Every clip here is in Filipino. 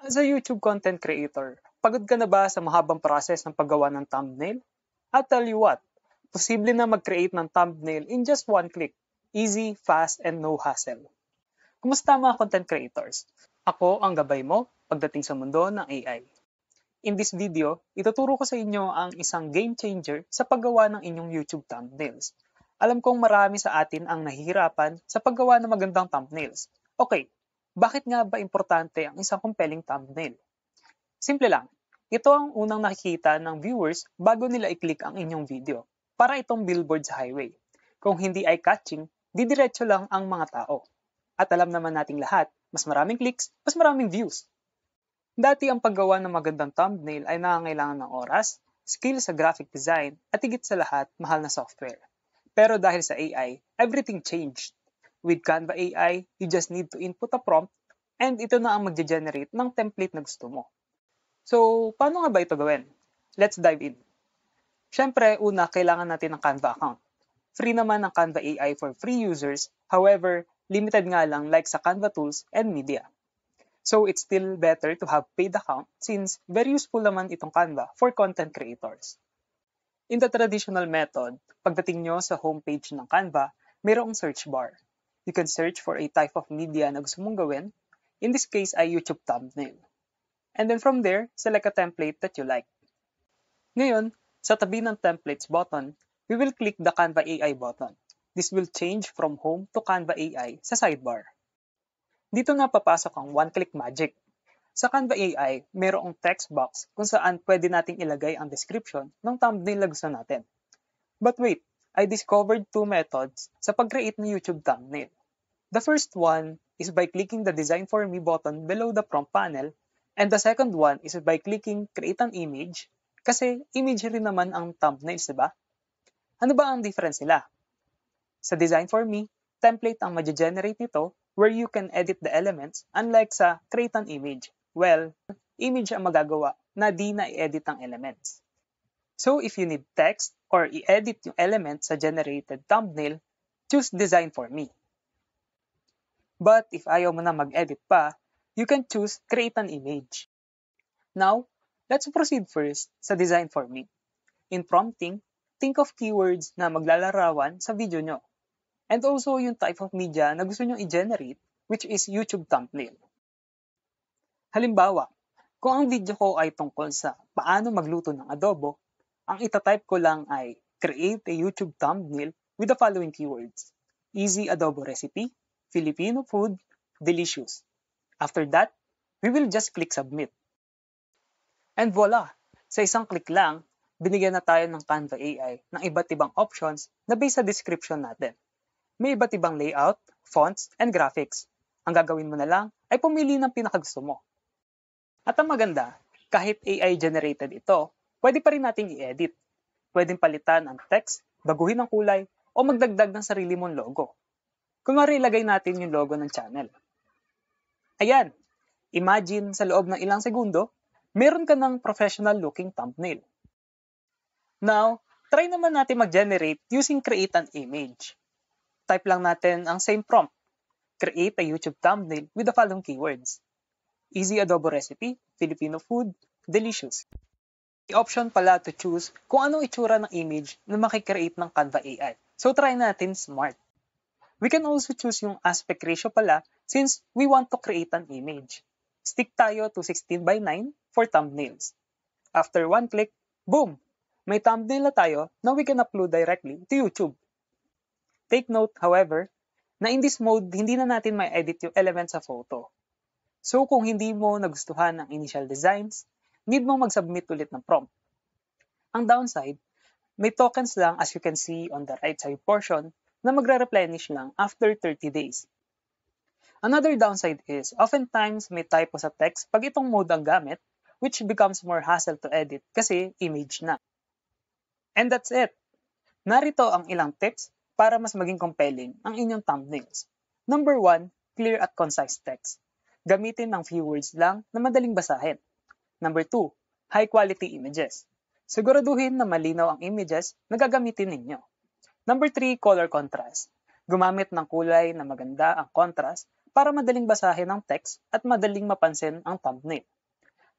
As a YouTube content creator, pagod ka na ba sa mahabang process ng paggawa ng thumbnail? I'll tell you what, posible na mag-create ng thumbnail in just one click. Easy, fast, and no hassle. Kumusta mga content creators? Ako ang gabay mo pagdating sa mundo ng AI. In this video, ituturo ko sa inyo ang isang game changer sa paggawa ng inyong YouTube thumbnails. Alam kong marami sa atin ang nahihirapan sa paggawa ng magandang thumbnails. Okay, bakit nga ba importante ang isang compelling thumbnail? Simple lang, ito ang unang nakikita ng viewers bago nila i-click ang inyong video. Para itong billboard sa highway. Kung hindi eye-catching, didiretso lang ang mga tao. At alam naman nating lahat, mas maraming clicks, mas maraming views. Dati ang paggawa ng magandang thumbnail ay nangangailangan ng oras, skill sa graphic design, at higit sa lahat, mahal na software. Pero dahil sa AI, everything changed. With Canva AI, you just need to input a prompt, and ito na ang magge-generate ng template na gusto mo. So, paano nga ba ito gawin? Let's dive in. Siyempre, una, kailangan natin ng Canva account. Free naman ang Canva AI for free users, however, limited nga lang like sa Canva Tools and Media. So, it's still better to have paid account since very useful naman itong Canva for content creators. In the traditional method, pagdating nyo sa homepage ng Canva, mayroong search bar. You can search for a type of media na gusto mong gawin. In this case ay YouTube thumbnail. And then from there, select a template that you like. Ngayon, sa tabi ng templates button, we will click the Canva AI button. This will change from home to Canva AI sa sidebar. Dito na papasok ang one-click magic. Sa Canva AI, mayroong text box kung saan pwede nating ilagay ang description ng thumbnail na gusto natin. But wait, I discovered two methods sa pag-create ng YouTube thumbnail. The first one is by clicking the Design for Me button below the prompt panel, and the second one is by clicking Create an Image, kasi image rin naman ang thumbnails, diba? Ano ba ang difference nila? Sa Design for Me, template ang ma-generate nito where you can edit the elements, unlike sa Create an Image. Well, image ang magagawa na di na i-edit ang elements. So if you need text or i-edit yung elements sa generated thumbnail, choose Design for Me. But if ayaw mo na mag-edit pa, you can choose Create an Image. Now, let's proceed first sa Design for Me. In prompting, think of keywords na maglalarawan sa video nyo. And also yung type of media na gusto nyo i-generate, which is YouTube thumbnail. Halimbawa, kung ang video ko ay tungkol sa paano magluto ng adobo, ang itatype ko lang ay create a YouTube thumbnail with the following keywords: easy adobo recipe, Filipino food, delicious. After that, we will just click submit. And voila! Sa isang click lang, binigyan na tayo ng Canva AI ng iba't ibang options na based sa description natin. May iba't ibang layout, fonts, and graphics. Ang gagawin mo na lang ay pumili ng pinakagusto mo. At ang maganda, kahit AI-generated ito, pwede pa rin nating i-edit. Pwedeng palitan ang text, baguhin ang kulay, o magdagdag ng sarili mong logo. Kunwari ilagay natin yung logo ng channel. Ayan! Imagine sa loob ng ilang segundo, meron ka ng professional-looking thumbnail. Now, try naman natin mag-generate using Create an Image. Type lang natin ang same prompt. Create a YouTube thumbnail with the following keywords: easy adobo recipe, Filipino food, delicious. The option pala to choose kung anong itsura ng image na makikreate ng Canva AI. So try natin smart. We can also choose yung aspect ratio pala since we want to create an image. Stick tayo to 16:9 for thumbnails. After one click, boom! May thumbnail na tayo na we can upload directly to YouTube. Take note, however, na in this mode, hindi na natin may edit yung elements sa photo. So kung hindi mo nagustuhan ang initial designs, need mo mag-submit ulit ng prompt. Ang downside, may tokens lang as you can see on the right side portion na magre-replenish lang after 30 days. Another downside is, oftentimes may typo sa text pag itong mode ang gamit, which becomes more hassle to edit kasi image na. And that's it! Narito ang ilang tips para mas maging compelling ang inyong thumbnails. Number 1, clear at concise text. Gamitin ng few words lang na madaling basahin. Number 2, high quality images. Siguraduhin na malinaw ang images na gagamitin ninyo. Number 3, color contrast. Gumamit ng kulay na maganda ang contrast para madaling basahin ang text at madaling mapansin ang thumbnail.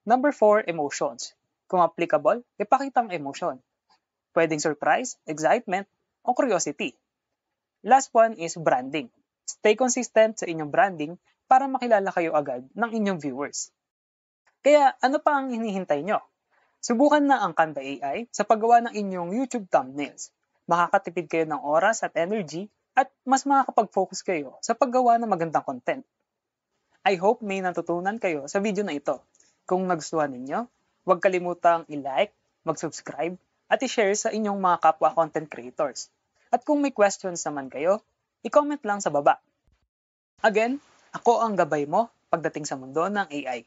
Number 4, emotions. Kung applicable, ipakita ang emotion. Pwedeng surprise, excitement, o curiosity. Last one is branding. Stay consistent sa inyong branding para makilala kayo agad ng inyong viewers. Kaya ano pa ang hinihintay nyo? Subukan na ang Canva AI sa paggawa ng inyong YouTube thumbnails. Makakatipid kayo ng oras at energy at mas makakapag-focus kayo sa paggawa ng magandang content. I hope may natutunan kayo sa video na ito. Kung nagustuhan ninyo, huwag kalimutang i-like, mag-subscribe, at i-share sa inyong mga kapwa content creators. At kung may questions naman kayo, i-comment lang sa baba. Again, ako ang gabay mo pagdating sa mundo ng AI.